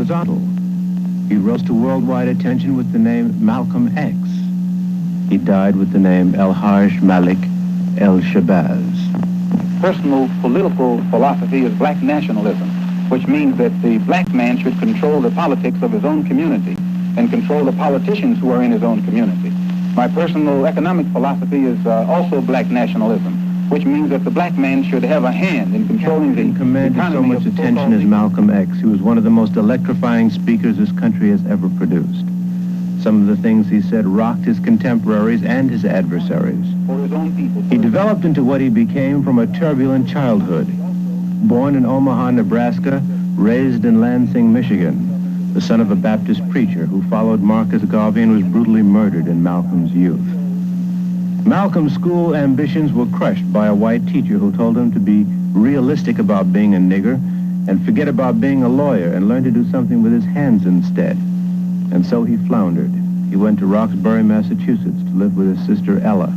horizontal. He rose to worldwide attention with the name Malcolm X. He died with the name El-Hajj Malik El-Shabazz. Personal political philosophy is black nationalism, which means that the black man should control the politics of his own community and control the politicians who are in his own community. My personal economic philosophy is also black nationalism, which means that the black man should have a hand in controlling the economy. Commanded so much attention as Malcolm X. He was one of the most electrifying speakers this country has ever produced. Some of the things he said rocked his contemporaries and his adversaries. For his own people. He developed into what he became from a turbulent childhood. Born in Omaha, Nebraska, raised in Lansing, Michigan, the son of a Baptist preacher who followed Marcus Garvey and was brutally murdered in Malcolm's youth. Malcolm's school ambitions were crushed by a white teacher who told him to be realistic about being a nigger and forget about being a lawyer and learn to do something with his hands instead. And so he floundered. He went to Roxbury, Massachusetts to live with his sister Ella.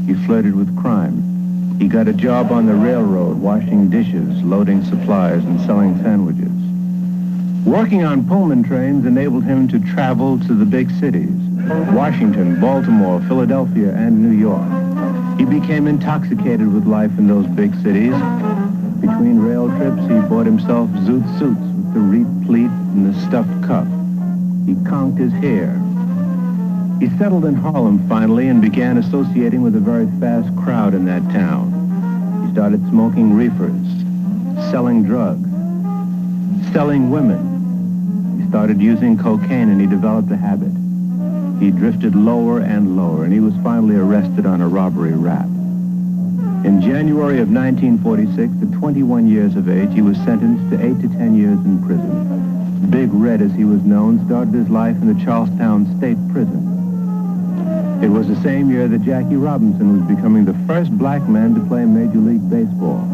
He flirted with crime. He got a job on the railroad, washing dishes, loading supplies, and selling sandwiches. Working on Pullman trains enabled him to travel to the big cities, Washington, Baltimore, Philadelphia, and New York. He became intoxicated with life in those big cities. Between rail trips, he bought himself zoot suits with the reed pleat and the stuffed cuff. He conked his hair. He settled in Harlem finally and began associating with a very fast crowd in that town. He started smoking reefers, selling drugs, selling women. He started using cocaine and he developed a habit. He drifted lower and lower and he was finally arrested on a robbery rap. In January of 1946, at 21 years of age, he was sentenced to 8 to 10 years in prison. Big Red, as he was known, started his life in the Charlestown State Prison. It was the same year that Jackie Robinson was becoming the first black man to play Major League Baseball,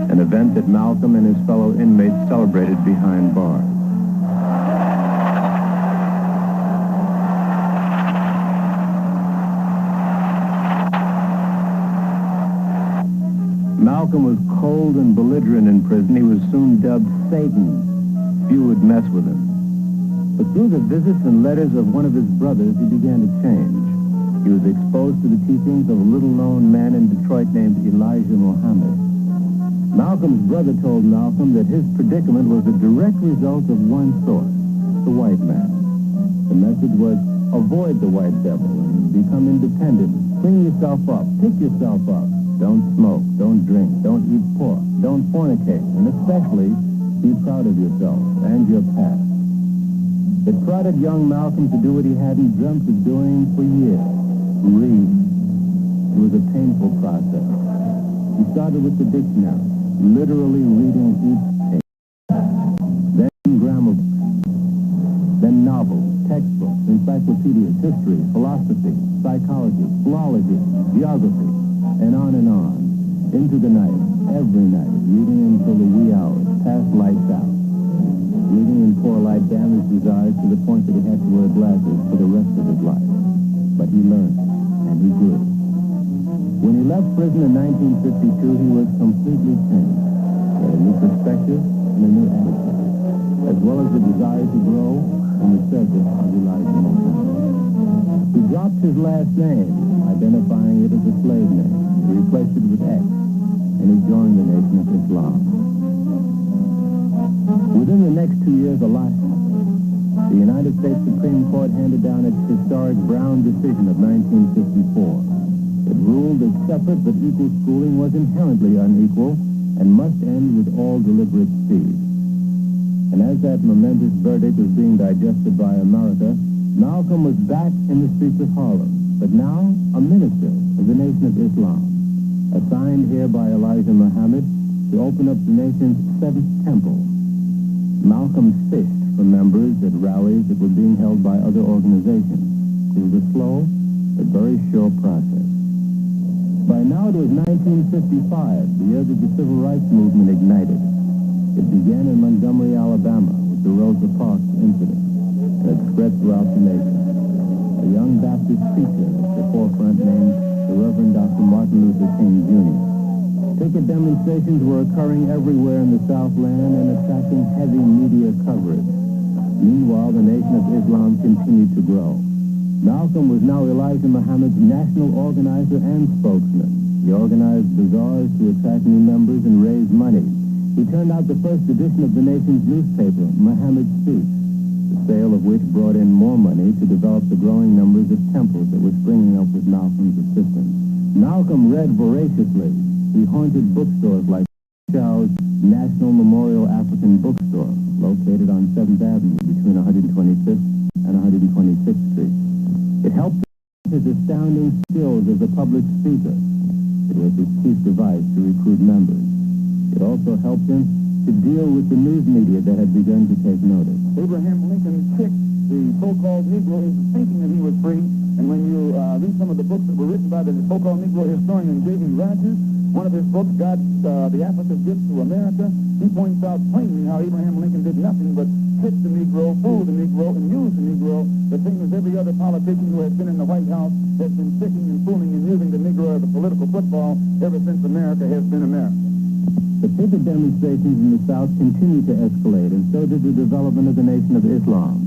an event that Malcolm and his fellow inmates celebrated behind bars. Malcolm was cold and belligerent in prison. He was soon dubbed Satan. Few would mess with him. But through the visits and letters of one of his brothers, he began to change. He was exposed to the teachings of a little-known man in Detroit named Elijah Muhammad. Malcolm's brother told Malcolm that his predicament was a direct result of one source, the white man. The message was, avoid the white devil and become independent. Clean yourself up. Pick yourself up. Don't smoke. Don't drink. Don't eat pork. Don't fornicate. And especially, be proud of yourself and your past. It prodded young Malcolm to do what he hadn't dreamt of doing for years. Read. It was a painful process. He started with the dictionary, literally reading each page. Then grammar books. Then novels, textbooks, encyclopedias, history, philosophy, psychology, philology, geography, and on, into the night, every night, reading until the wee hours, past lights out. Reading in poor light damaged his eyes to the point that he had to wear glasses for the rest of his life. But he learned, and he grew. When he left prison in 1952, he was completely changed. He had a new perspective and a new attitude, as well as the desire to grow and the service of Elijah Muhammad. He dropped his last name, identifying it as a slave name. He replaced it with X, and he joined the Nation of Islam. Within the next 2 years, a lot happened. The United States Supreme Court handed down its historic Brown decision of 1954. It ruled that separate but equal schooling was inherently unequal and must end with all deliberate speed. And as that momentous verdict was being digested by America, Malcolm was back in the streets of Harlem, but now a minister of the Nation of Islam, assigned here by Elijah Muhammad to open up the nation's 7th temple. Malcolm fished for members at rallies that were being held by other organizations. It was a slow but very sure process. By now it was 1955, the year that the Civil Rights Movement ignited. It began in Montgomery, Alabama, with the Rosa Parks incident, and it spread throughout the nation. A young Baptist preacher at the forefront named the Reverend Dr. Martin Luther King, Jr. Picket demonstrations were occurring everywhere in the Southland and attracting heavy media coverage. Meanwhile, the Nation of Islam continued to grow. Malcolm was now Elijah Muhammad's national organizer and spokesman. He organized bazaars to attract new members and raise money. He turned out the first edition of the nation's newspaper, Muhammad Speaks, the sale of which brought in more money to develop the growing numbers of temples that were springing up with Malcolm's assistance. Malcolm read voraciously. He haunted bookstores like Chow's National Memorial African Bookstore, located on 7th Avenue between 125th and 126th Street. It helped his astounding skills as a public speaker. It was his chief device to recruit members. It also helped him to deal with the news media that had begun to take notice. Abraham Lincoln tricked the so-called Negro into thinking that he was free, and when you read some of the books that were written by the so-called Negro historian J.E. Rogers, one of his books, God, the Africa's Gift to America, he points out plainly how Abraham Lincoln did nothing but trick the Negro, fool the Negro, and use the Negro, the same as every other politician who has been in the White House has been tricking and fooling and using the Negro as a political football ever since America has been America. The picket demonstrations in the South continued to escalate, and so did the development of the Nation of Islam,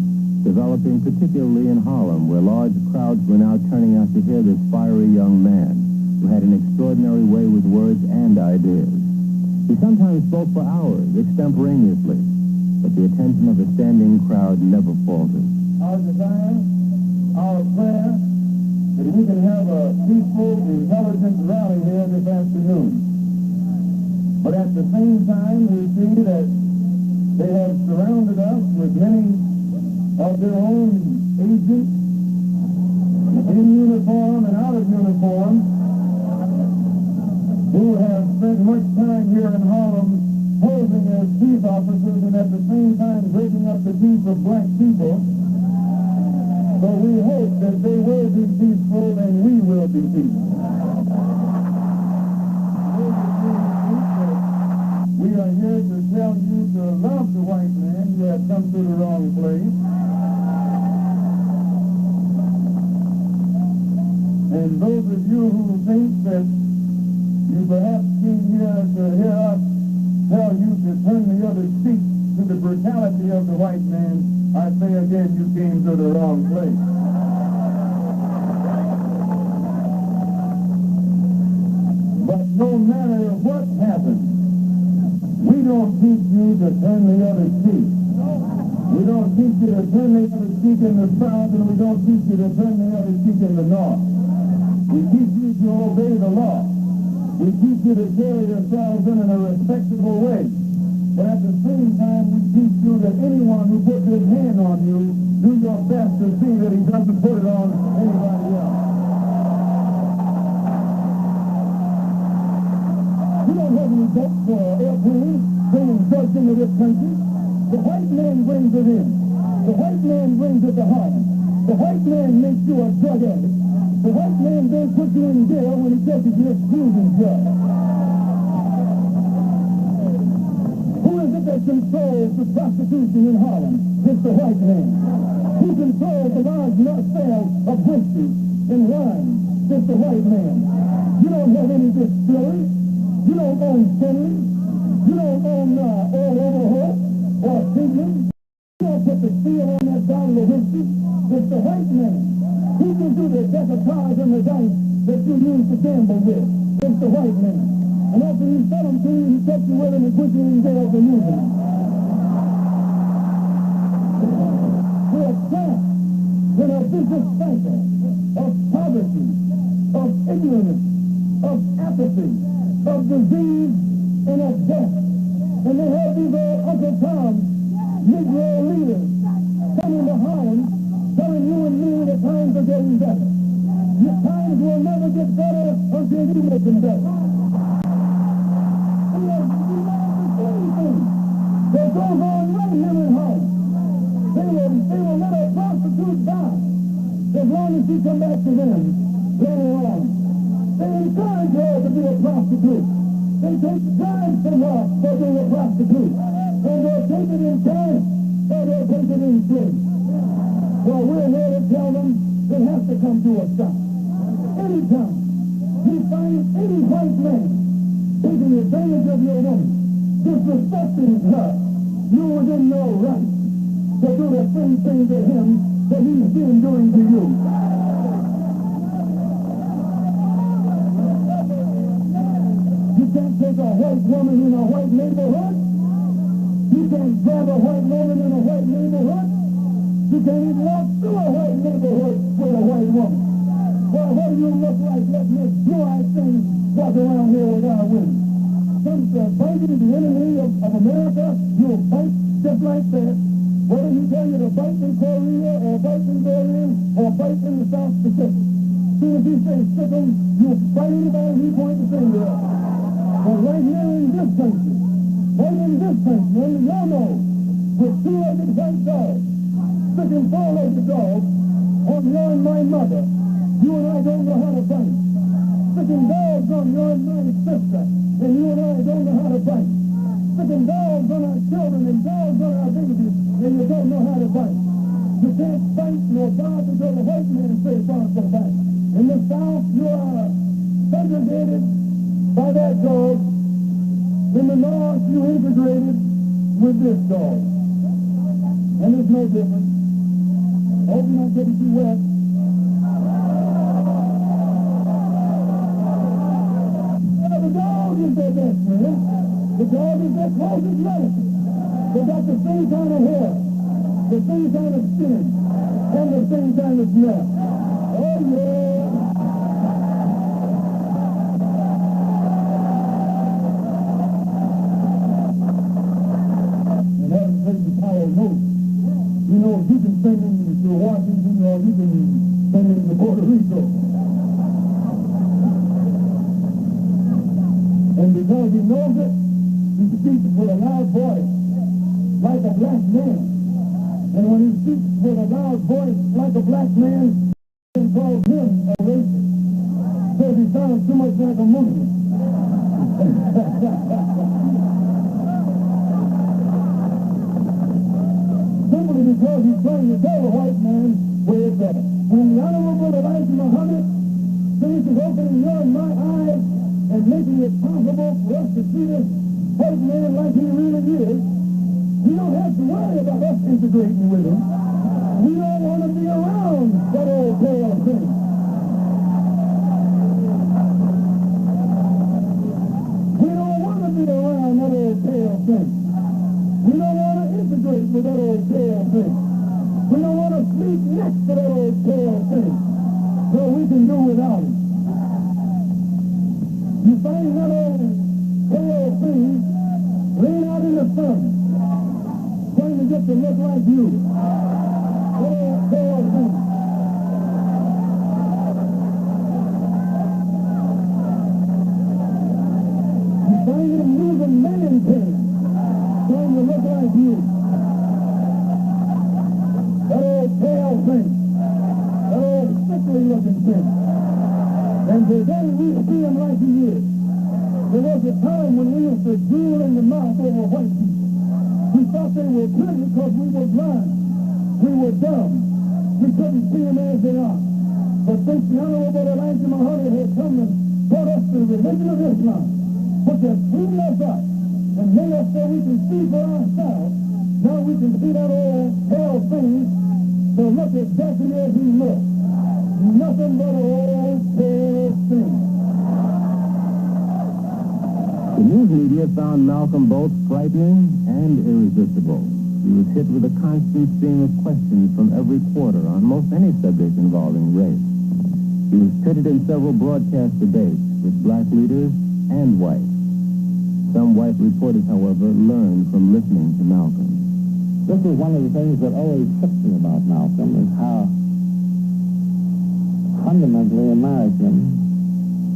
developing particularly in Harlem, where large crowds were now turning out to hear this fiery young man who had an extraordinary way with words and ideas. He sometimes spoke for hours, extemporaneously, but the attention of a standing crowd never faltered. Our desire, our prayer, that we can have a peaceful, intelligent rally here this afternoon. But at the same time, we see that they have surrounded us with many of their own agents, in uniform and out of uniform, who have spent much time here in Harlem posing as peace officers and at the same time breaking up the peace of black people. So we hope that they will be peaceful and we will be peaceful. We are here to tell you to love the white man. You have come to the wrong place. And those of you who think that you perhaps came here to hear us tell you to turn the other cheek to the brutality of the white man, I say again, you came to the wrong place. But no matter what happens, we don't teach you to turn the other cheek. We don't teach you to turn the other cheek in the South, and we don't teach you to turn the other cheek in the North. We teach you to obey the law. We teach you to carry yourselves in a respectable way. But at the same time, we teach you that anyone who puts his hand on you, do your best to see that he doesn't put it on anybody else. We don't have any votes for airplanes bringing drugs into this country. The white man brings it in. The white man brings it to Harlem. The white man makes you a drug addict. The white man don't put you in jail when he catches you using drugs. Who is it that controls the prostitution in Harlem? It's the white man. Who controls the large sales of whiskey and wine? It's the white man. You don't have any distillery. You don't own Finley. You don't own Old Overholt or Seaman. You don't put the seal on that bottle of whiskey. It's the white man. Who can do the deck of cards and the dice that you use to gamble with? It's the white man. And after you sell them to you, he takes you with him and puts you in jail for using them. We're trapped in a vicious cycle of poverty, of ignorance, of apathy, of disease, and of death. And they have these old Uncle Tom Negro leaders coming to Harlem telling you and me that times are getting better. Your times will never get better until you make them better. And there's the same thing that goes on right here in Harlem. They will let a prostitute die as long as she come back to them later on. They encourage her to be a prostitute. They take bribes from her for being a prostitute. And they'll take it in cash or they'll take it in free. Well, we're here to tell them they have to come to a stop. Anytime you find any white man taking advantage of your woman, disrespecting her, you within your right to do the same thing to him that he's been doing to you. You can't take a white woman in a white neighborhood. You can't grab a white woman in a white neighborhood. You can't even walk through a white neighborhood with a white woman. Well, what do you look like letting this blue-eyed thing walk around here with our women? Since fighting the enemy of America, you'll fight just like that. Whether he tell you to fight in Korea or fight in Berlin or fight in the South Pacific. As soon as he says stick 'em, you'll fight anybody he points the finger at. But right here in this country, only y'all know, with two-legged white dogs, sticking four-legged dogs on your and my mother, you and I don't know how to fight. Sticking dogs on your and my sister, and you and I don't know how to fight. Sticking dogs on our children and dogs on our babies, and you don't know how to fight. You can't fight nor dodge until the white man says fight for fight. In the South, you are segregated by that dog. In the North, you integrated with this dog. And there's no difference. Hope you're not getting too wet. The dog is their best friend. The dog is their closest relative. They got the same kind of hair, the same kind of skin, and the same kind of smell. Oh, yeah. And having played the power knows. You know, you can send him to Washington or you can send him to Puerto Rico. And because he knows it, he speaks with a loud voice, like a black man. And when he speaks with a loud voice, like a black man, he calls him a racist. Because he sounds too much like a Muslim. Simply because he's trying to tell the white man where it's at. When the Honorable Elijah Muhammad finishes opening your and my eyes and making it possible for us to see this white man like he really is, we don't have to worry about us integrating with him. We don't want to be around that old pale thing. We don't want to be around that old pale thing. We don't want to integrate with that old pale thing. We don't want to sleep next to that old pale thing. So we can do without him. You find that old pale thing laying out in the sun, trying to get to look like you. That old pale thing. You find him using man pain, trying to look like you. That old pale thing. That old sickly looking thing. And today we see him like he is. There was a time when we used to drool in the mouth over white people. We thought they were pretty because we were blind. We were dumb. We couldn't see them as they are. But since the Honorable Elijah Muhammad had come and brought us the religion of Islam, which has cleaned us up and made us so we can see for ourselves, now we can see that old pale thing to look exactly as he looks. Nothing but an old pale thing. The news media found Malcolm both frightening and irresistible. He was hit with a constant stream of questions from every quarter on most any subject involving race. He was pitted in several broadcast debates with black leaders and white. Some white reporters, however, learned from listening to Malcolm. This is one of the things that always struck me about Malcolm, is how fundamentally American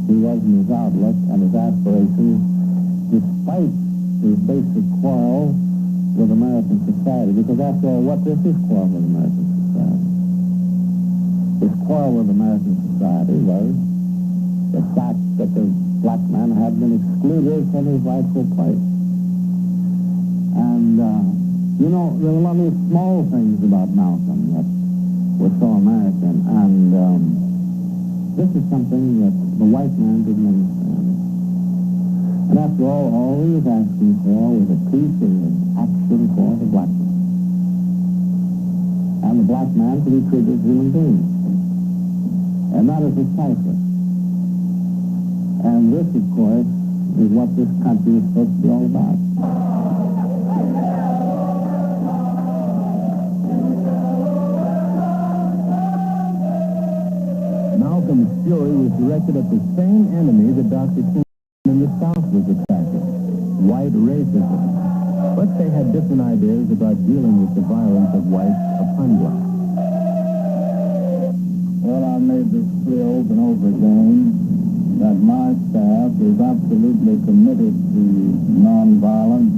he was in his outlook and his aspirations, despite his basic quarrel with American society. Because after all, what is his quarrel with American society? His quarrel with American society was the fact that the black man had been excluded from his rightful place. And, you know, there were a lot of small things about Malcolm that were so American, and this is something that the white man didn't understand. And after all he was asking for was a piece of action for the black man. and the black man to be treated as human beings. And that is a cipher. And this, of course, is what this country is supposed to be all about. Malcolm's fury was directed at the same enemy that Dr. King in the South was attacking, white racism. But they had different ideas about dealing with the violence of whites upon blacks. Well, I've made this clear over and over again that my staff is absolutely committed to nonviolence.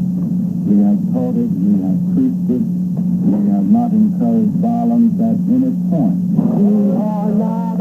We have taught it, we have preached it, we have not encouraged violence at any point. We are not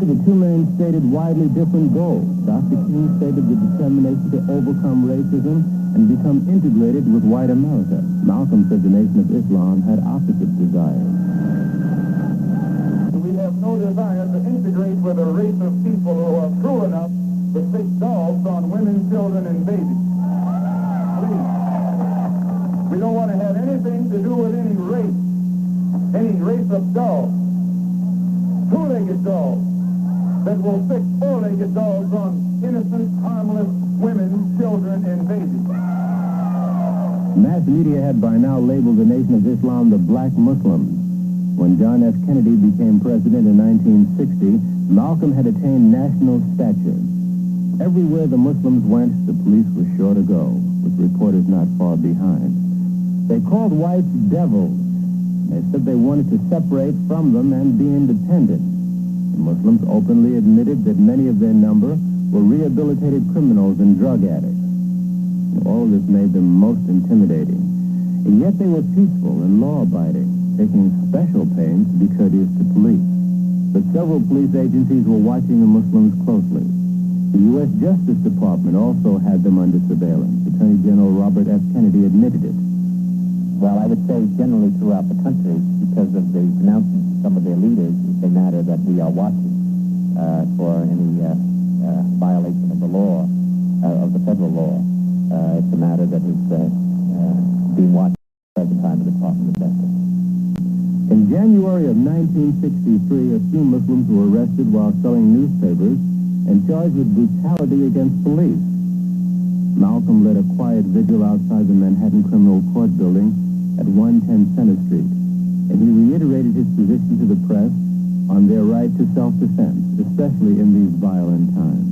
The two men stated widely different goals. Dr. King stated the determination to overcome racism and become integrated with white America. Malcolm said the Nation of Islam had opposite desires. We have no desire to integrate with a race of people who are cruel enough to stick dogs on women, children, and babies. Please. We don't want to have anything to do with any race of dogs. Two-legged dogs that will stick four-legged dogs on innocent, harmless women, children, and babies. Mass media had by now labeled the Nation of Islam the Black Muslims. When John F. Kennedy became president in 1960, Malcolm had attained national stature. Everywhere the Muslims went, the police were sure to go, with reporters not far behind. They called whites devils. They said they wanted to separate from them and be independent. The Muslims openly admitted that many of their number were rehabilitated criminals and drug addicts. All of this made them most intimidating. And yet they were peaceful and law-abiding, taking special pains to be courteous to police. But several police agencies were watching the Muslims closely. The U.S. Justice Department also had them under surveillance. Attorney General Robert F. Kennedy admitted it. Well, I would say generally throughout the country, because of the pronouncements of some of their leaders, it's a matter that we are watching for any violation of the law, of the federal law. It's a matter that is being watched at the time of the Department of Justice. In January of 1963, a few Muslims were arrested while selling newspapers and charged with brutality against police. Malcolm led a quiet vigil outside the Manhattan Criminal Court building at 110 Center Street, and he reiterated his position to the press on their right to self-defense, especially in these violent times.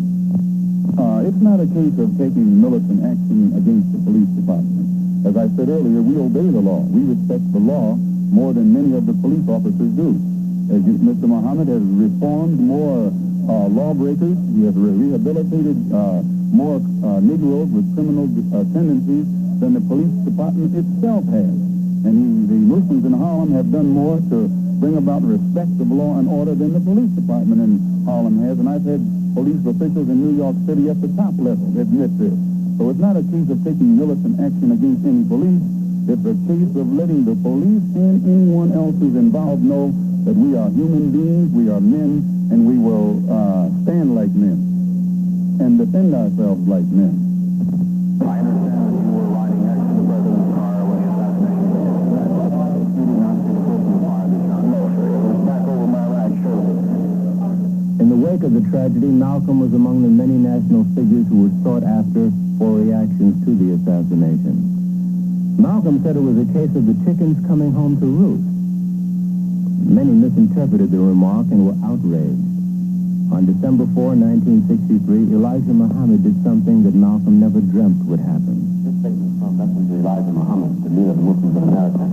It's not a case of taking militant action against the police department. As I said earlier, we obey the law. We respect the law more than many of the police officers do. As Mr. Muhammad has reformed more lawbreakers, he has rehabilitated more Negroes with criminal tendencies than the police department itself has. And the Muslims in Harlem have done more to bring about respect of law and order than the police department in Harlem has. And I've had police officials in New York City at the top level admit this. So it's not a case of taking militant action against any police. It's a case of letting the police and anyone else who's involved know that we are human beings, we are men, and we will stand like men and defend ourselves like men. I understand that you were riding next to the president's car when he assassinated him. You did not see the person who fired the shot? No, sir. wake of the tragedy, Malcolm was among the many national figures who were sought after for reactions to the assassination. Malcolm said it was a case of the chickens coming home to roost. Many misinterpreted the remark and were outraged. On December 4, 1963, Elijah Muhammad did something that Malcolm never dreamt would happen. This statement from Messenger Elijah Muhammad, the leader of the Muslims in America.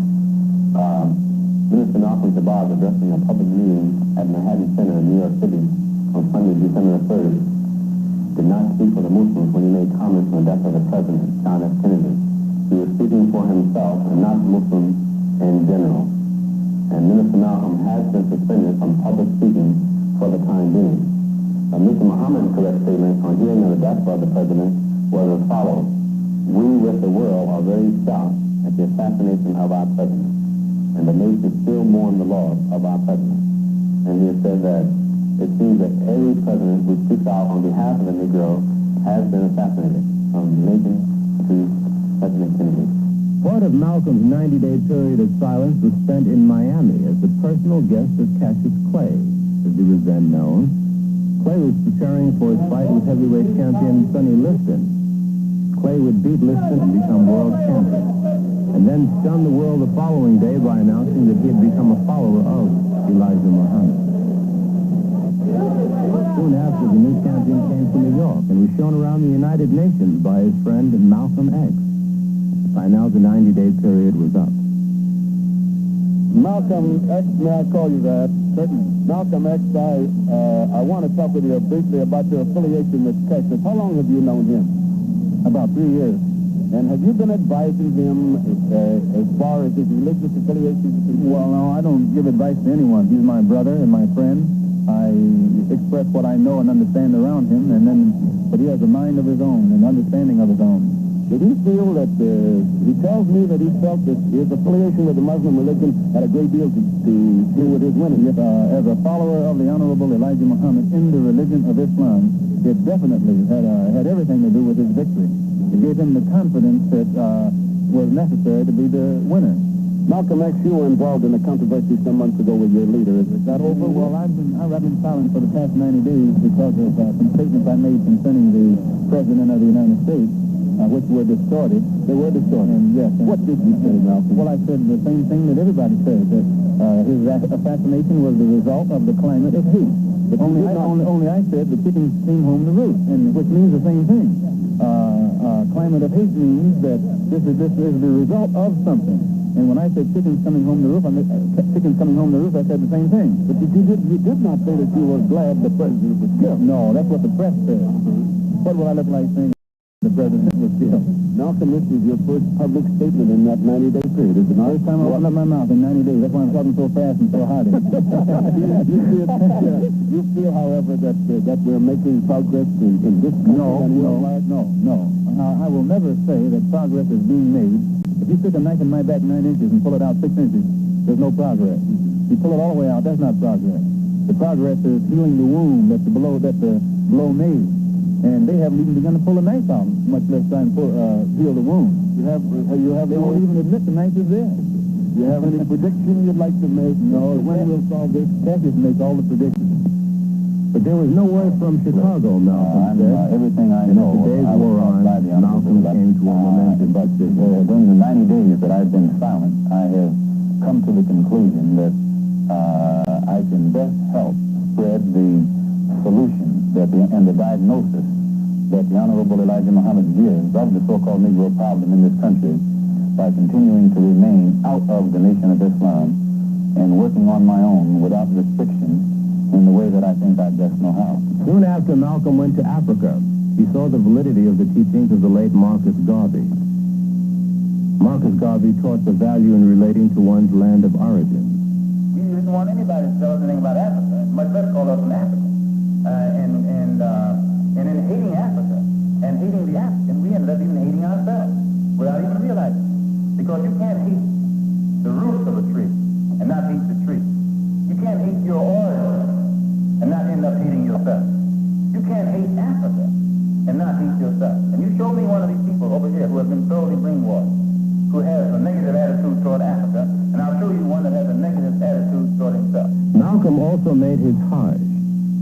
Minister Malcolm Tabaz addressing a public meeting at Manhattan Center in New York City on Sunday, December 3rd, did not speak for the Muslims when he made comments on the death of the president, John F. Kennedy. He was speaking for himself and not Muslims in general. And Minister Malcolm has been suspended from public speaking for the time being. Mr. Muhammad's correct statement on hearing of the death of the president was as follows. We with the world are very shocked at the assassination of our president, and the nation still mourn the loss of our president. And he has said that it seems that every president who speaks out on behalf of the Negro has been assassinated, from Lincoln to President Kennedy. Part of Malcolm's 90-day period of silence was spent in Miami as the personal guest of Cassius Clay, as he was then known. Clay was preparing for his fight with heavyweight champion Sonny Liston. Clay would beat Liston and become world champion, and then stun the world the following day by announcing that he had become a follower of Elijah Muhammad. Soon after, the new champion came to New York and was shown around the United Nations by his friend Malcolm X. By now, the 90-day period was up. Malcolm X, may I call you that? Certainly. Malcolm X, I want to talk with you briefly about your affiliation with Texas. How long have you known him? About 3 years. And have you been advising him as far as his religious affiliation? Well, no, I don't give advice to anyone. He's my brother and my friend. I express what I know and understand around him, but he has a mind of his own and understanding of his own. Did he feel that, he tells me that he felt that his affiliation with the Muslim religion had a great deal to do with his winning? Yes, as a follower of the Honorable Elijah Muhammad in the religion of Islam, it definitely had everything to do with his victory. It gave him the confidence that was necessary to be the winner. Malcolm X, you were involved in a controversy some months ago with your leader. Is that over? Well, I've been silent for the past 90 days because of some statements I made concerning the President of the United States, which were distorted. They were distorted. And yes. What did you say, Malcolm? Well, I said the same thing that everybody says, that his assassination was the result of the climate of hate. But only I said the chickens came home to roost, and which means the same thing. Climate of hate means that this is the result of something. And when I said chickens coming home to roost, I said the same thing. But you did not say that you were glad the president was killed. No, that's what the press said. What will I look like saying the president was killed? Malcolm, this is your first public statement in that 90-day period, is it not? First time I opened up my mouth in 90 days. That's why I'm talking so fast and so hard. You feel, however, that we're making progress in this country? No. I will never say that progress is being made. If you stick a knife in my back 9 inches and pull it out 6 inches, there's no progress. You pull it all the way out, that's not progress. The progress is healing the wound that the blow made. And they haven't even begun to pull the knife out, much less try and heal the wound. They won't even admit the knife is there. Do you have any prediction you'd like to make? No. When we'll solve this? Cassius makes all the predictions. But there was no word from Chicago, Malcolm said. Everything I know, the days wore on, Malcolm came to a momentous decision. During the 90 days that I've been silent, I have come to the conclusion that I can best help spread the solution and the diagnosis that the Honorable Elijah Muhammad gives of the so-called Negro problem in this country by continuing to remain out of the Nation of Islam and working on my own without restriction in the way that I think I best know how. Soon after Malcolm went to Africa, he saw the validity of the teachings of the late Marcus Garvey. Marcus Garvey taught the value in relating to one's land of origin. We didn't want anybody to tell us anything about Africa, much less call us an African. And in hating Africa and hating the African, we ended up even hating ourselves without even realizing it. Because you can't hate the roots of a tree and not hate the tree. You can't hate your origin and not end up hating yourself. You can't hate Africa and not hate yourself. And you show me one of these people over here who has been thoroughly brainwashed, who has a negative attitude toward Africa, and I'll show you one that has a negative attitude toward himself. Malcolm also made his Hajj,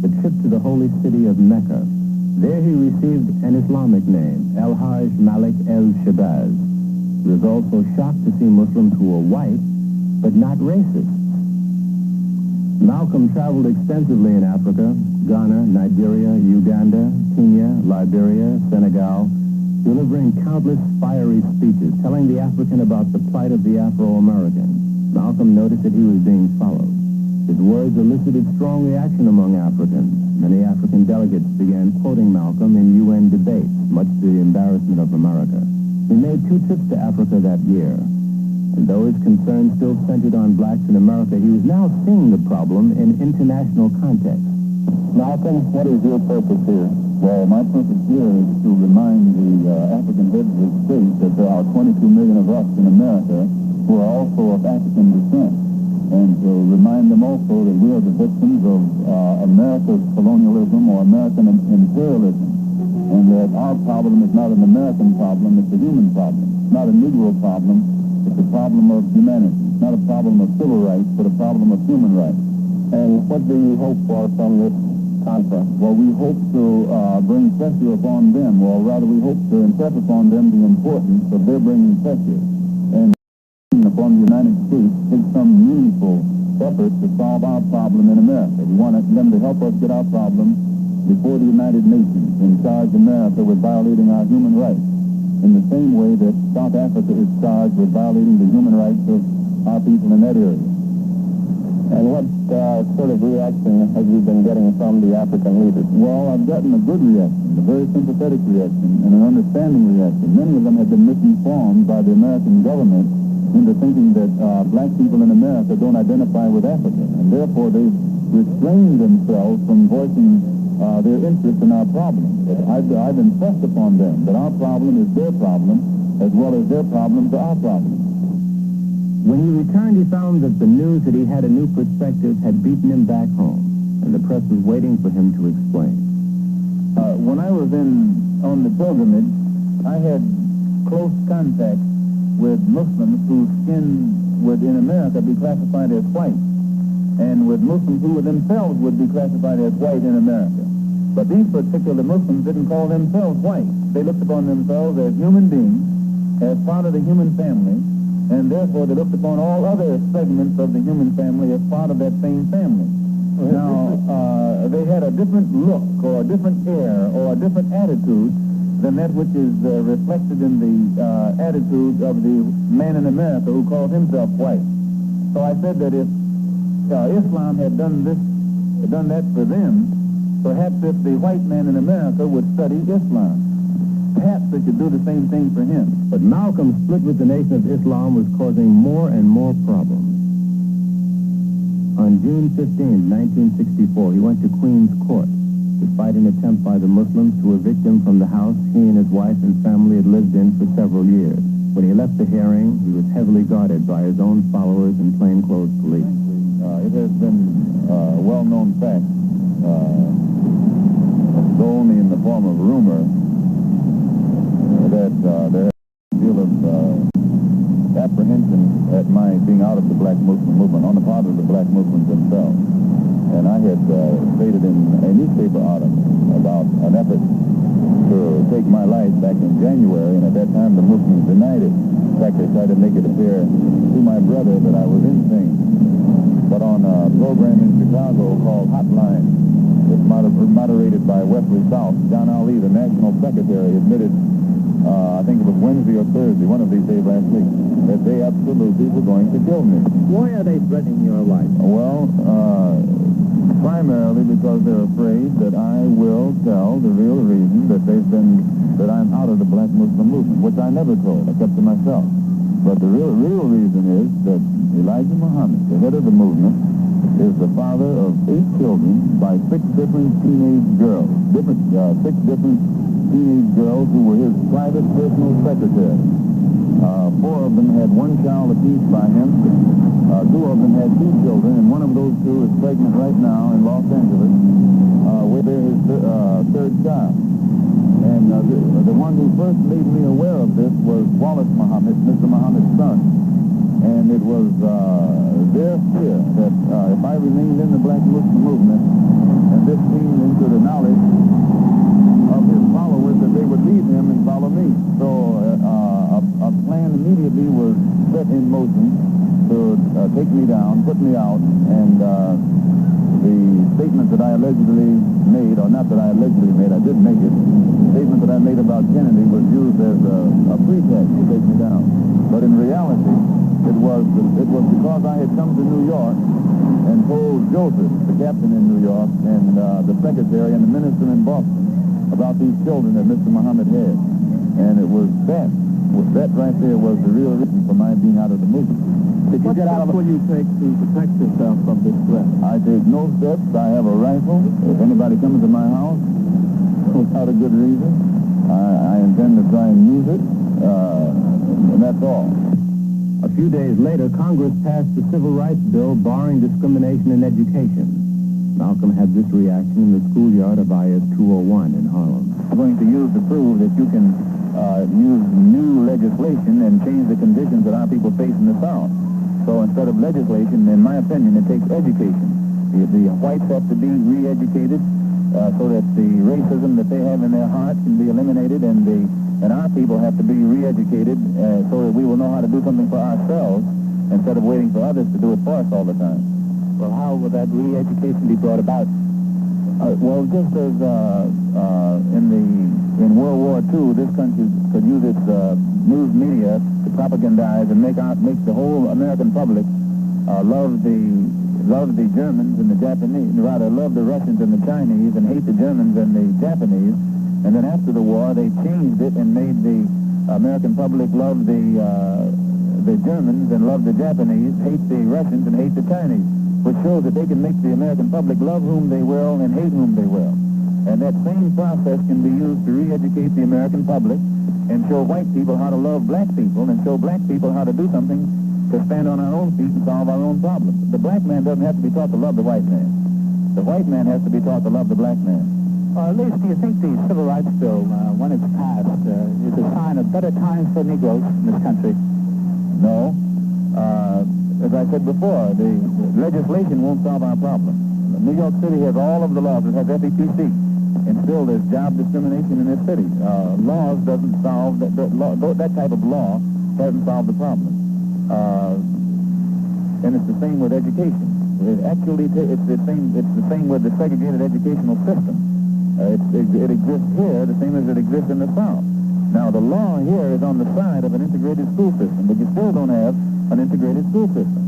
the trip to the holy city of Mecca. There he received an Islamic name, El-Hajj Malik el-Shabazz. He was also shocked to see Muslims who were white, but not racist. Malcolm traveled extensively in Africa, Ghana, Nigeria, Uganda, Kenya, Liberia, Senegal, delivering countless fiery speeches, telling the African about the plight of the Afro-American. Malcolm noticed that he was being followed. His words elicited strong reaction among Africans. Many African delegates began quoting Malcolm in UN debates, much to the embarrassment of America. He made 2 trips to Africa that year. And though his concerns still centered on blacks in America, he was now seeing the problem in international context. Malcolm, what is your purpose here? Well, my purpose here is to remind the African heads of state that there are 22 million of us in America who are also of African descent, and to remind them also that we are the victims of America's colonialism or American imperialism, and that our problem is not an American problem, it's a human problem. It's not a Negro problem, it's a problem of humanity. It's not a problem of civil rights, but a problem of human rights. And what do you hope for from this conference? Well, we hope to bring pressure upon them, or rather we hope to impress upon them the importance of their bringing pressure, and upon the United States take some meaningful effort to solve our problem in America. We want them to help us get our problem before the United Nations and charge America with violating our human rights, in the same way that South Africa is charged with violating the human rights of our people in that area. And what sort of reaction have you been getting from the African leaders? Well, I've gotten a good reaction, a very sympathetic reaction, and an understanding reaction. Many of them have been misinformed by the American government into thinking that black people in America don't identify with Africa, and therefore they've restrained themselves from voicing their interest in our problem. I've impressed upon them that our problem is their problem, as well as their problem to our problem. When he returned, he found that the news that he had a new perspective had beaten him back home, and the press was waiting for him to explain. When I was on the pilgrimage, I had close contact with Muslims whose skin would in America be classified as white, and with Muslims who themselves would be classified as white in America. But these particular Muslims didn't call themselves white. They looked upon themselves as human beings, as part of the human family, and therefore they looked upon all other segments of the human family as part of that same family. Now, they had a different look, or a different air, or a different attitude than that which is reflected in the attitude of the man in America who called himself white. So I said that if Islam had done that for them, perhaps if the white man in America would study Islam, perhaps they could do the same thing for him. But Malcolm's split with the Nation of Islam was causing more and more problems. On June 15, 1964, he went to Queen's Court to fight an attempt by the Muslims to evict him from the house he and his wife and family had lived in for several years. When he left the hearing, he was heavily guarded by his own followers and plainclothes police. It has been a well-known fact, though only in the form of rumor, that there is a deal of apprehension at my being out of the black Muslim movement on the part of the black Muslims themselves. And I had stated in a newspaper article about an effort to take my life back in January, and at that time the Muslims denied it. In fact, they tried to make it appear to my brother that I was insane. But on a program in Chicago called Hotline, it's moderated by Wesley South, John Ali, the national secretary, admitted, I think it was Wednesday or Thursday, one of these days last week, that they absolutely were going to kill me. Why are they threatening your life? Well, primarily because they're afraid that I will tell the real reason that I'm out of the black Muslim movement, which I never told. I kept to myself. But the real reason is that Elijah Muhammad, the head of the movement, is the father of 8 children by 6 different teenage girls. 6 different teenage girls who were his private personal secretary. 4 of them had 1 child apiece by him. 2 of them had 2 children, and one of those 2 is pregnant right now in Los Angeles with his 3rd child. And the one who first made me aware of this was Wallace Muhammad, Mr. Muhammad's son. And it was their fear that if I remained in the black Muslim movement, and this take me down, put me out, and the statement that I allegedly made, or not that I allegedly made, I did make it, the statement that I made about Kennedy was used as a pretext to take me down. But in reality, it was because I had come to New York and told Joseph, the captain in New York, and the secretary and the minister in Boston about these children that Mr. Muhammad had. And it was that right there was the real reason for my being out of the movement. Did you get out of it? What will you take to protect yourself from this threat? I take no steps. I have a rifle. If anybody comes to my house without a good reason, I intend to try and use it, and that's all. A few days later, Congress passed the Civil Rights Bill barring discrimination in education. Malcolm had this reaction in the schoolyard of IS 201 in Harlem. I'm going to use to prove that you can use new legislation and change the conditions that our people face in the South. So instead of legislation, in my opinion, it takes education. The whites have to be re-educated so that the racism that they have in their hearts can be eliminated, and our people have to be re-educated so that we will know how to do something for ourselves instead of waiting for others to do it for us all the time. Well, how will that re-education be brought about? Well, just as in World War II, this country could use its news media to propagandize and make the whole American public love the Germans and the Japanese, rather love the Russians and the Chinese and hate the Germans and the Japanese. And then after the war, they changed it and made the American public love the Germans and love the Japanese, hate the Russians and hate the Chinese, which shows that they can make the American public love whom they will and hate whom they will. And that same process can be used to re-educate the American public and show white people how to love black people and show black people how to do something to stand on our own feet and solve our own problems. The black man doesn't have to be taught to love the white man. The white man has to be taught to love the black man. At least, do you think the Civil Rights Bill, when it's passed, is a sign of better times for Negroes in this country? No. As I said before, the legislation won't solve our problem. New York City has all of the laws. It has FEPC. And still there's job discrimination in this city. Laws doesn't solve, that type of law doesn't solve the problem. And it's the same with education. It's the same with the segregated educational system. It exists here the same as it exists in the South. Now, the law here is on the side of an integrated school system, but you still don't have an integrated school system.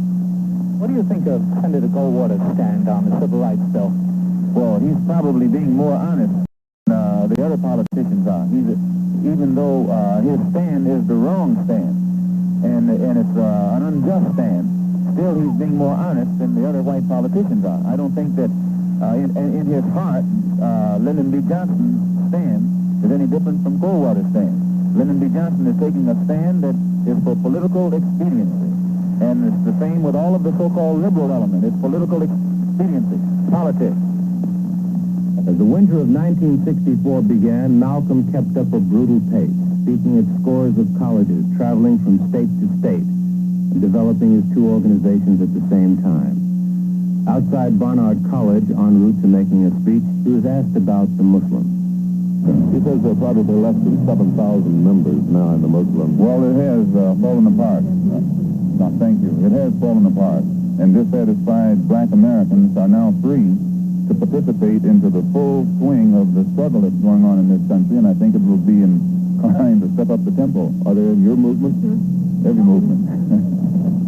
What do you think of Senator Goldwater's stand on the Civil Rights Bill? Well, he's probably being more honest than the other politicians are. Even though his stand is the wrong stand, and it's an unjust stand, still he's being more honest than the other white politicians are. I don't think that in his heart, Lyndon B. Johnson's stand is any different from Goldwater's stand. Lyndon B. Johnson is taking a stand that is for political expediency. And it's the same with all of the so-called liberal element. It's political expediency, politics. As the winter of 1964 began, Malcolm kept up a brutal pace, speaking at scores of colleges, traveling from state to state, and developing his two organizations at the same time. Outside Barnard College, en route to making a speech, he was asked about the Muslims. He says there are probably less than 7,000 members now in the Muslim. Well, it has fallen apart. No, thank you. It has fallen apart. And dissatisfied black Americans are now free to participate into the full swing of the struggle that's going on in this country, and I think it will be inclined to step up the tempo. Are there in your movement? Every movement.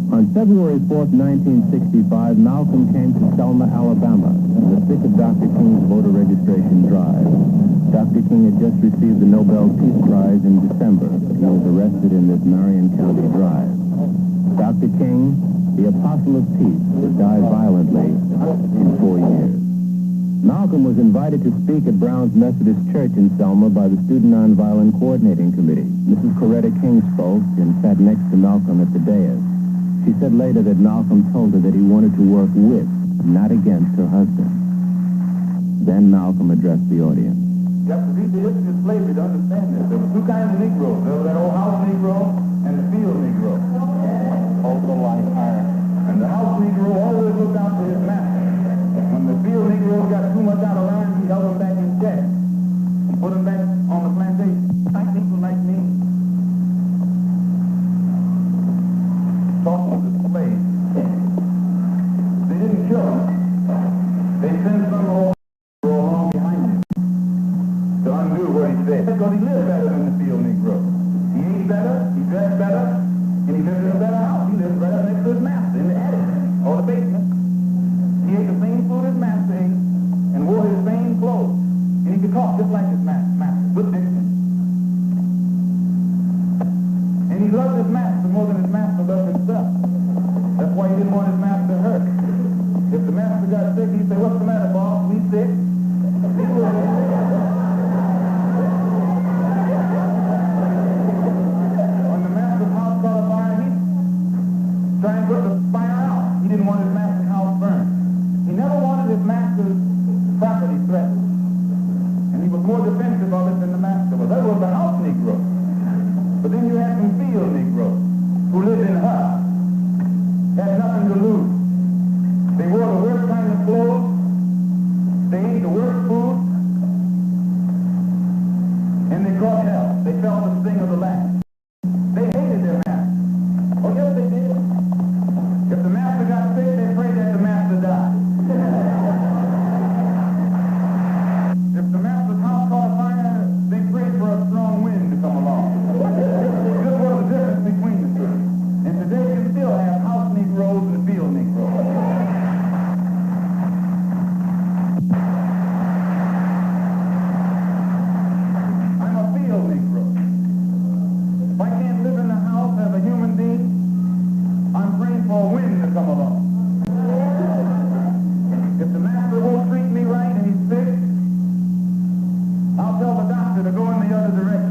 On February 4th, 1965, Malcolm came to Selma, Alabama, in the thick of Dr. King's voter registration drive. Dr. King had just received the Nobel Peace Prize in December. He was arrested in this Marion County drive. Dr. King, the apostle of peace, would die violently in 4 years. Malcolm was invited to speak at Brown's Methodist Church in Selma by the Student Nonviolent Coordinating Committee. Mrs. Coretta King spoke and sat next to Malcolm at the dais. She said later that Malcolm told her that he wanted to work with, not against her husband. Then Malcolm addressed the audience. You have to read the history of slavery to understand this. There were two kinds of Negroes. There was that old house Negro and the field Negro. Also like her. And the house Negro always looked out for his master. When the field Negro got too much out of line, he held them back in check. He put them back on the plantation. Like people like me. Talking to the slaves. dead. Because he lived better than the field Negro. He ate better, he dressed better, and he lived in a better house. He lived right next to his master in the attic or the basement. He ate the same food his master ate and wore his same clothes. And he could talk just like his master, good diction. And he loved his master more than his master loved himself. That's why he didn't want his master hurt. If the master got sick, he'd say, "What's the matter, boss? We sick?" When the master's house caught a fire, he'd try and put the fire out. He didn't want his master's house burned. He never wanted his master's property threatened. And he was more defensive of it than the master was. That was the house Negro. But then you had some field Negroes who lived in huts, had nothing to lose. They wore the worst kind of clothes, they ate the worst food, and they caught hell. They felt the sting of the land. They hated their master. Oh, yes, they did. If the master got sick, they prayed that the master died. If the master's house caught fire, they prayed for a strong wind to come along. This was the difference between the two. And today you still have house Negroes and field Negroes. I'm a field Negro. If I can't live in the house as a human being, I'm praying for a wind to come along. If the master won't treat me right and he's sick, I'll tell the doctor to go in the other direction.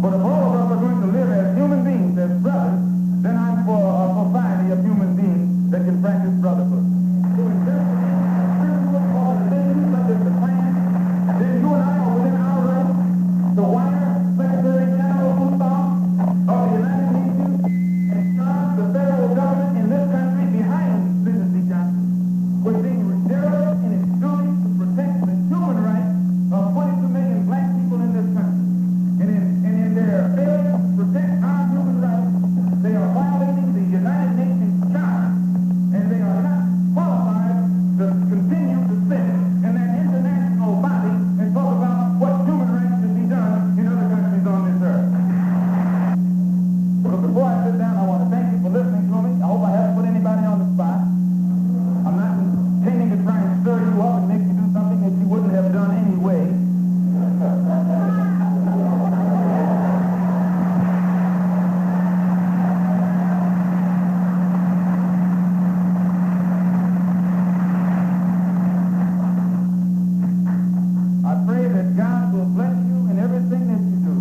But if all of us are going to live as human beings, as brothers, then I'm for a society of human beings that can practice brotherhood. So in terms of all the things such as the Klan, then you and I are within our rights to wire Secretary General Mustafa of the United Nations and charge the federal government in this country behind Lyndon C. Johnson with being derelict in its duty to protect the human rights of 22 million black people in this country. And in their failure to protect our human rights, they are violating the United Nations Charter, and they are not qualified to continue to sit in that international body and talk about what human rights should be done in other countries on this earth. But before I sit down, I want to thank you for listening to me. I hope I haven't put anybody on the spot. I'm not intending to try and stir you up and make you do something that you wouldn't have done anyway. I pray that God will bless you in everything that you do.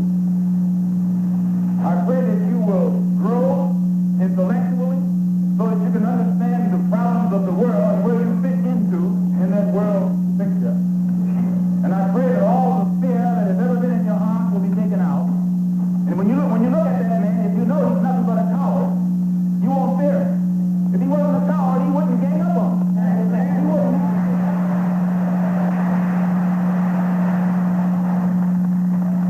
I pray that you will grow intellectually so that you can understand the problems of the world and where you fit into in that world picture. And I pray that all the fear that has ever been in your heart will be taken out. And when you look at that man, if you know he's nothing but a coward, you won't fear him. If he wasn't a coward, he wouldn't gang up on you. He wouldn't.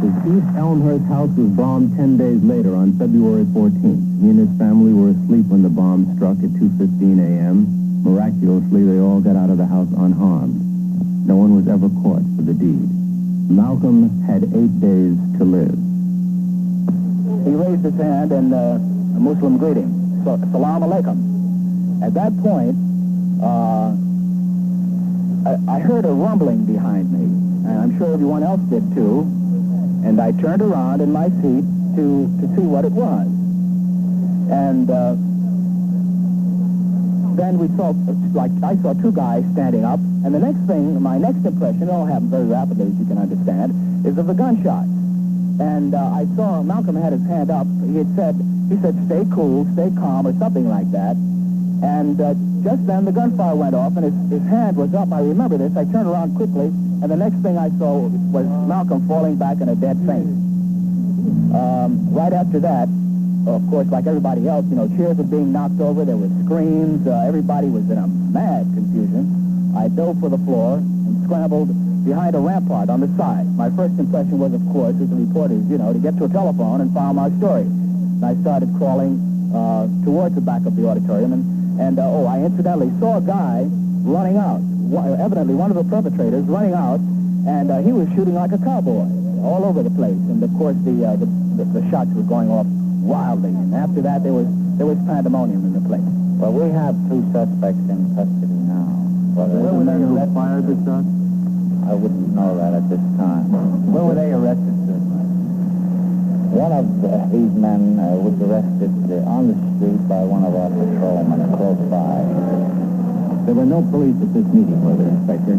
His East Elmhurst house was bombed 10 days later on February 14th. He and his family were asleep when the bomb struck at 2:15 a.m. Miraculously, they all got out of the house unharmed. No one was ever caught for the deed. Malcolm had 8 days to live. He raised his hand in a Muslim greeting, Salam Alaikum. At that point, I heard a rumbling behind me, and I'm sure everyone else did too, and I turned around in my seat to see what it was. And then we saw, I saw two guys standing up, and the next thing, my next impression, it all happened very rapidly, as you can understand, is of the gunshots. And I saw Malcolm had his hand up. He said, stay cool, stay calm, or something like that. And just then the gunfire went off, and his hand was up. I remember this. I turned around quickly, and the next thing I saw was Malcolm falling back in a dead faint. Right after that, of course, like everybody else, chairs were being knocked over. There were screams. Everybody was in a mad confusion. I dove for the floor and scrambled behind a rampart on the side. My first impression was, of course, as the reporters, to get to a telephone and file my story. And I started crawling towards the back of the auditorium, and I incidentally saw a guy running out, evidently one of the perpetrators running out, And he was shooting like a cowboy all over the place. And, of course, the shots were going off wildly. And after that, there was pandemonium in the place. Well, we have 2 suspects in custody now. Where were they arrested? Fired the shot? I wouldn't know that at this time. Where were they arrested, sir? One of these men was arrested on the street by one of our patrolmen close by. There were no police at this meeting, were there, Inspector?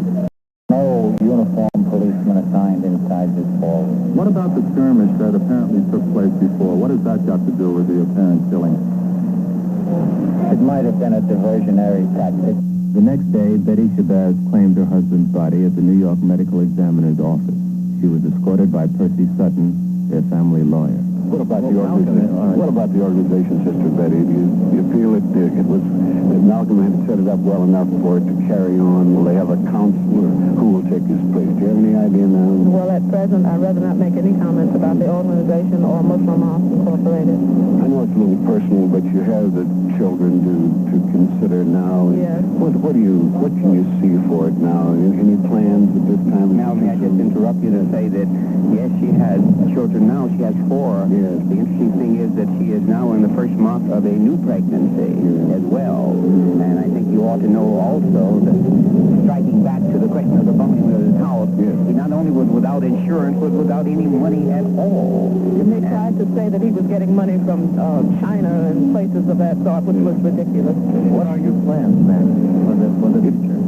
No uniformed policemen assigned inside this ballroom. What about the skirmish that apparently took place before? What has that got to do with the apparent killing? It might have been a diversionary tactic. The next day, Betty Shabazz claimed her husband's body at the New York Medical Examiner's office. She was escorted by Percy Sutton, their family lawyer. What about the organization? What about the organization, Sister Betty? Do you feel that Malcolm had set it up well enough for it to carry on? Will they have a counselor who will take his place? Do you have any idea now? Well, at present, I'd rather not make any comments about the organization or Muslim House Incorporated. I know it's a little personal, but you have the children to consider now. Yes. What can you see for it now? Any plans at this time? Now, may I just interrupt you to say that, yes, she has children now. She has 4. Yes. The interesting thing is that she is now in the first month of a new pregnancy as well. And I think you ought to know also that, striking back to the question of the bumping of his house, he not only was without insurance, but without any money at all. They tried to say that he was getting money from China and places of that sort, which was ridiculous. What are your plans, ma'am, for the future?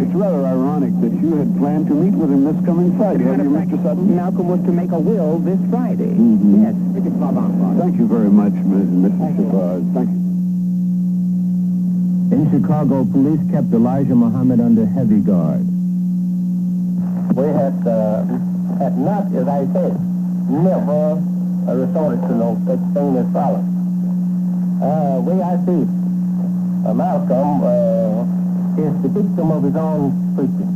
It's rather ironic that you had planned to meet with him this coming Friday. Have you, Mr. Sutton? Malcolm was to make a will this Friday. Yes. Thank you very much, Mr. Shabazz. Thank you. In Chicago, police kept Elijah Muhammad under heavy guard. We had not, as I said, never resorted to no such thing as violence. I see Malcolm is the victim of his own preaching.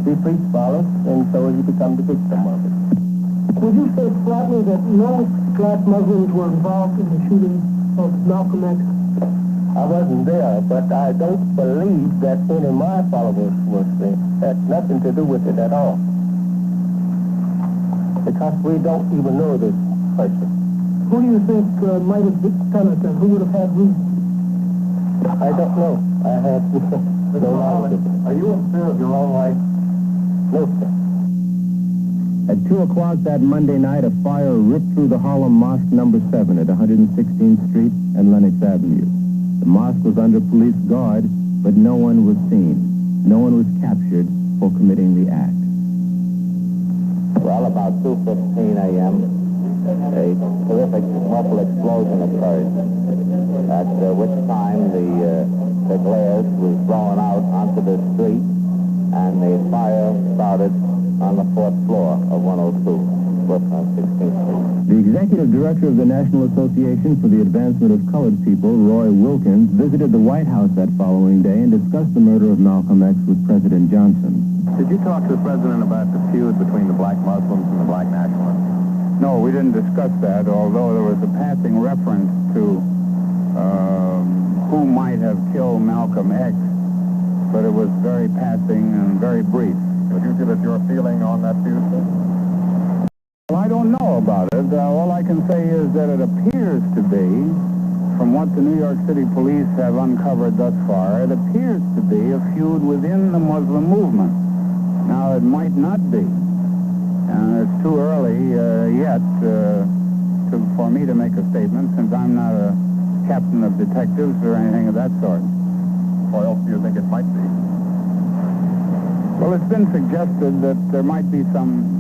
He preached violence, and so he became the victim of it. Would you say flatly that no black Muslims were involved in the shooting of Malcolm X? I wasn't there, but I don't believe that any of my followers was there. Had nothing to do with it at all. Because we don't even know this person. Who do you think might have done it then? Who would have had reason? I don't know. I have no knowledge of it. Are you in fear of your own life? No, sir. At 2 o'clock that Monday night, a fire ripped through the Harlem Mosque number 7 at 116th Street and Lenox Avenue. The mosque was under police guard, but no one was seen. No one was captured for committing the act. Well, about 2:15 a.m., a terrific muffled explosion occurred, at which time the glass was blown out onto the street, and the fire started on the 4th floor of 102, Brooklyn, 16th Street. The executive director of the National Association for the Advancement of Colored People, Roy Wilkins, visited the White House that following day and discussed the murder of Malcolm X with President Johnson. Did you talk to the president about the feud between the black Muslims and the black nationalists? No, we didn't discuss that, although there was a passing reference to who might have killed Malcolm X, but it was very passing and very brief. Would you give us your feeling on that feud, sir? Well, I don't know about it. All I can say is that it appears to be, from what the New York City police have uncovered thus far, it appears to be a feud within the Muslim movement. Now, it might not be, and it's too early yet for me to make a statement, since I'm not a captain of detectives or anything of that sort. Or else do you think it might be? Well, it's been suggested that there might be some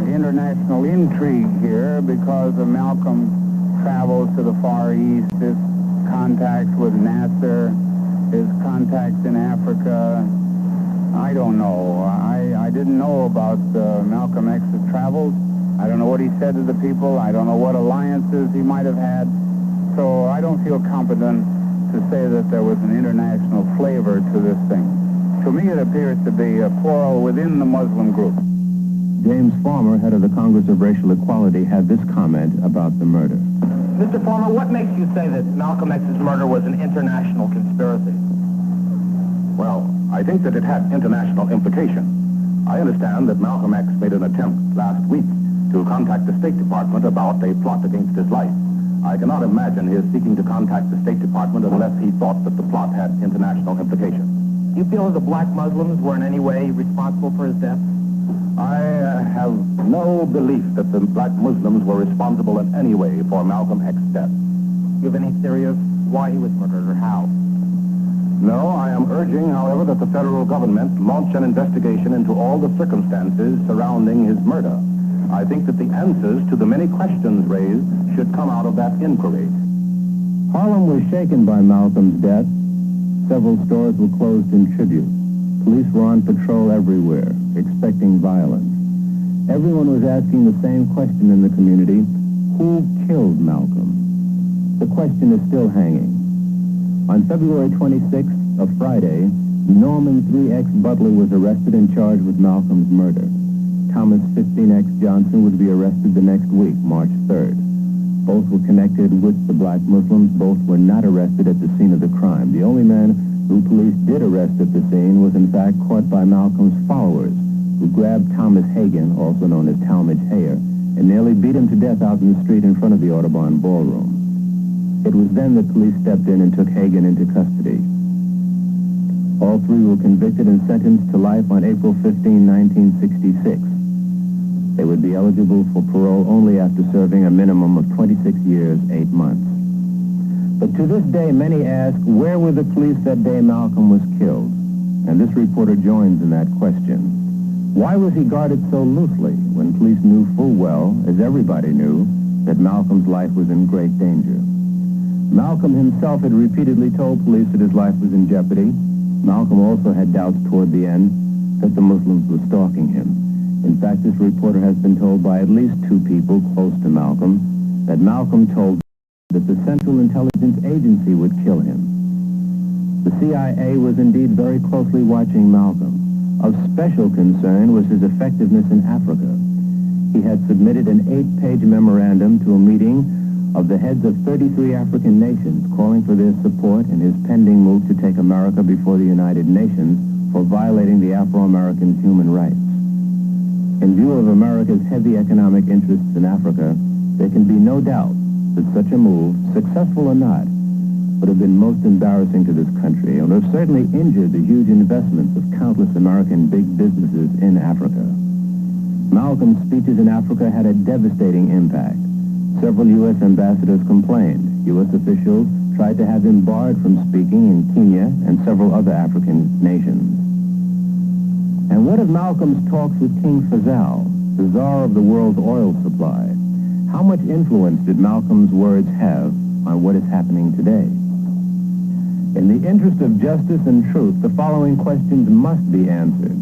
international intrigue here because of Malcolm's travels to the Far East, his contacts with Nasser, his contacts in Africa. I don't know. I didn't know about Malcolm X's travels. I don't know what he said to the people. I don't know what alliances he might have had. So I don't feel competent to say that there was an international flavor to this thing. To me, it appears to be a quarrel within the Muslim group. James Farmer, head of the Congress of Racial Equality, had this comment about the murder. Mr. Farmer, what makes you say that Malcolm X's murder was an international conspiracy? Well, I think that it had international implication. I understand that Malcolm X made an attempt last week to contact the State Department about a plot against his life. I cannot imagine his seeking to contact the State Department unless he thought that the plot had international implications. Do you feel that the black Muslims were in any way responsible for his death? I have no belief that the black Muslims were responsible in any way for Malcolm X's death. Do you have any theory of why he was murdered or how? No, I am urging, however, that the federal government launch an investigation into all the circumstances surrounding his murder. I think that the answers to the many questions raised should come out of that inquiry. Harlem was shaken by Malcolm's death. Several stores were closed in tribute. Police were on patrol everywhere, expecting violence. Everyone was asking the same question in the community: who killed Malcolm? The question is still hanging. On February 26th, a Friday, Norman 3X Butler was arrested and charged with Malcolm's murder. Thomas 15X Johnson would be arrested the next week, March 3rd. Both were connected with the black Muslims. Both were not arrested at the scene of the crime. The only man who police did arrest at the scene was in fact caught by Malcolm's followers, who grabbed Thomas Hagan, also known as Talmadge Hayer, and nearly beat him to death out in the street in front of the Audubon Ballroom. It was then that police stepped in and took Hagan into custody. All three were convicted and sentenced to life on April 15, 1966. They would be eligible for parole only after serving a minimum of 26 years, 8 months. But to this day, many ask, where were the police that day Malcolm was killed? And this reporter joins in that question. Why was he guarded so loosely when police knew full well, as everybody knew, that Malcolm's life was in great danger? Malcolm himself had repeatedly told police that his life was in jeopardy. Malcolm also had doubts toward the end that the Muslims were stalking him. In fact, this reporter has been told by at least 2 people close to Malcolm that Malcolm told that the Central Intelligence Agency would kill him. The CIA was indeed very closely watching Malcolm. Of special concern was his effectiveness in Africa. He had submitted an 8-page memorandum to a meeting of the heads of 33 African nations calling for their support in his pending move to take America before the United Nations for violating the Afro-Americans' human rights. In view of America's heavy economic interests in Africa, there can be no doubt that such a move, successful or not, would have been most embarrassing to this country and would have certainly injured the huge investments of countless American big businesses in Africa. Malcolm's speeches in Africa had a devastating impact. Several U.S. ambassadors complained. U.S. officials tried to have him barred from speaking in Kenya and several other African nations. And what of Malcolm's talks with King Faisal, the czar of the world's oil supply? How much influence did Malcolm's words have on what is happening today? In the interest of justice and truth, the following questions must be answered.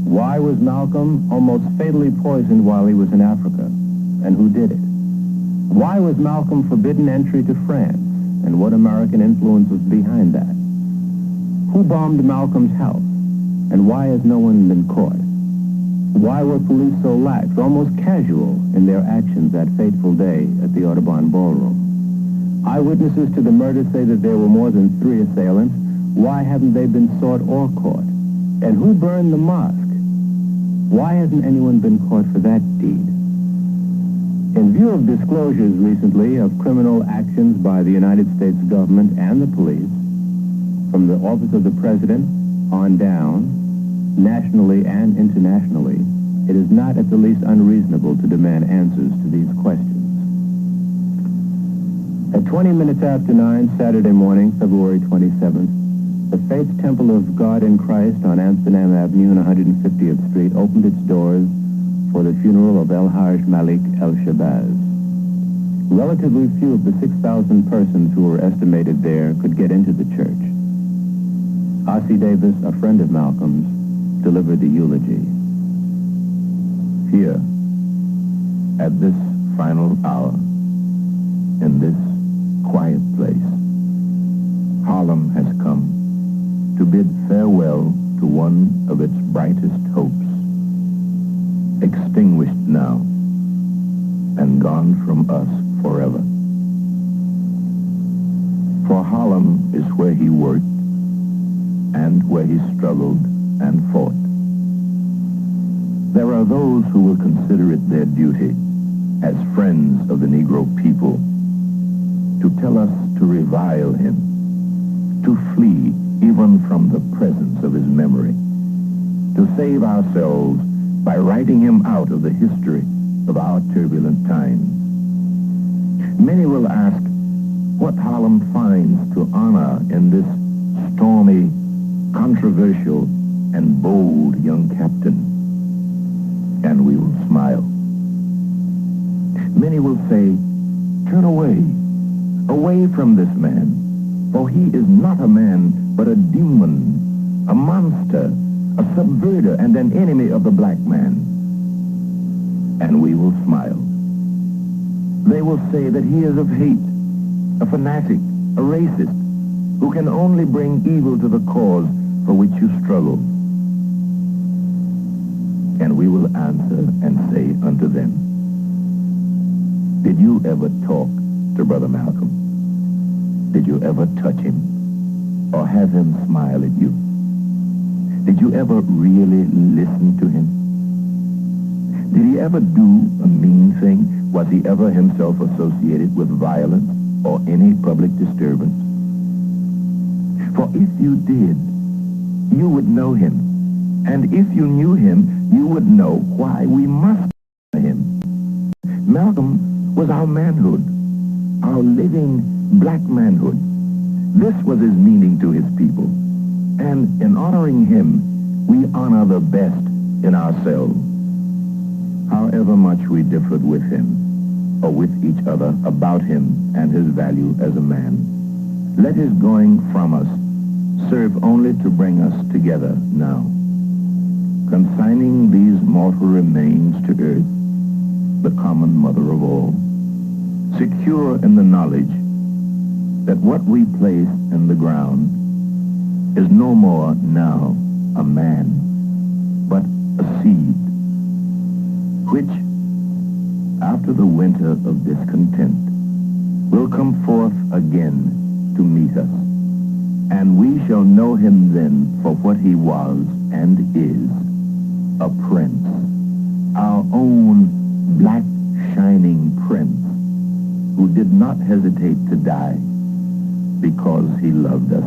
Why was Malcolm almost fatally poisoned while he was in Africa? And who did it? Why was Malcolm forbidden entry to France? And what American influence was behind that? Who bombed Malcolm's house? And why has no one been caught? Why were police so lax, almost casual, in their actions that fateful day at the Audubon Ballroom? Eyewitnesses to the murder say that there were more than 3 assailants. Why haven't they been sought or caught? And who burned the mosque? Why hasn't anyone been caught for that deed? In view of disclosures recently of criminal actions by the United States government and the police, from the office of the president on down, nationally and internationally, it is not at the least unreasonable to demand answers to these questions. At 20 minutes after 9, Saturday morning, February 27th, the Faith Temple of God in Christ on Amsterdam Avenue and 150th Street opened its doors for the funeral of El-Hajj Malik El-Shabazz. Relatively few of the 6,000 persons who were estimated there could get into the church. Ossie Davis, a friend of Malcolm's, delivered the eulogy. Here, at this final hour, in this quiet place, Harlem has come to bid farewell to one of its brightest hopes, extinguished now and gone from us forever. For Harlem is where he worked and where he struggled and fought. There are those who will consider it their duty, as friends of the Negro people, to tell us to revile him, to flee even from the presence of his memory, to save ourselves by writing him out of the history of our turbulent times. Many will ask what Harlem finds to honor in this stormy, controversial, and bold young captain. And we will smile. Many will say, turn away, away from this man, for he is not a man, but a demon, a monster, a subverter, and an enemy of the black man. And we will smile. They will say that he is of hate, a fanatic, a racist, who can only bring evil to the cause for which you struggle. And we will answer and say unto them, did you ever talk to Brother Malcolm? Did you ever touch him or have him smile at you? Did you ever really listen to him? Did he ever do a mean thing? Was he ever himself associated with violence or any public disturbance? For if you did, you would know him. And if you knew him, you would know why we must know him. Malcolm was our manhood, our living black manhood. This was his meaning to his people. And in honoring him, we honor the best in ourselves. However much we differed with him, or with each other about him and his value as a man, let his going from us serve only to bring us together now. Consigning these mortal remains to earth, the common mother of all, secure in the knowledge that what we place in the ground is no more now a man, but a seed, which, after the winter of discontent, will come forth again to meet us, and we shall know him then for what he was and is, a prince, our own black shining prince, who did not hesitate to die because he loved us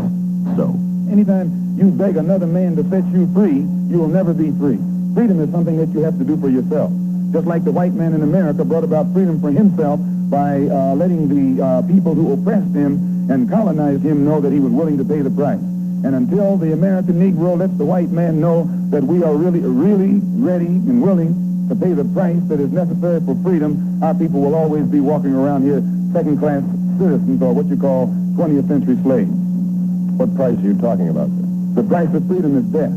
so. Anytime you beg another man to set you free, you will never be free. Freedom is something that you have to do for yourself. Just like the white man in America brought about freedom for himself by letting the people who oppressed him and colonized him know that he was willing to pay the price. And until the American Negro lets the white man know that we are really ready and willing to pay the price that is necessary for freedom, our people will always be walking around here second-class citizens, or what you call 20th century slaves. What price are you talking about, sir? The price of freedom is death.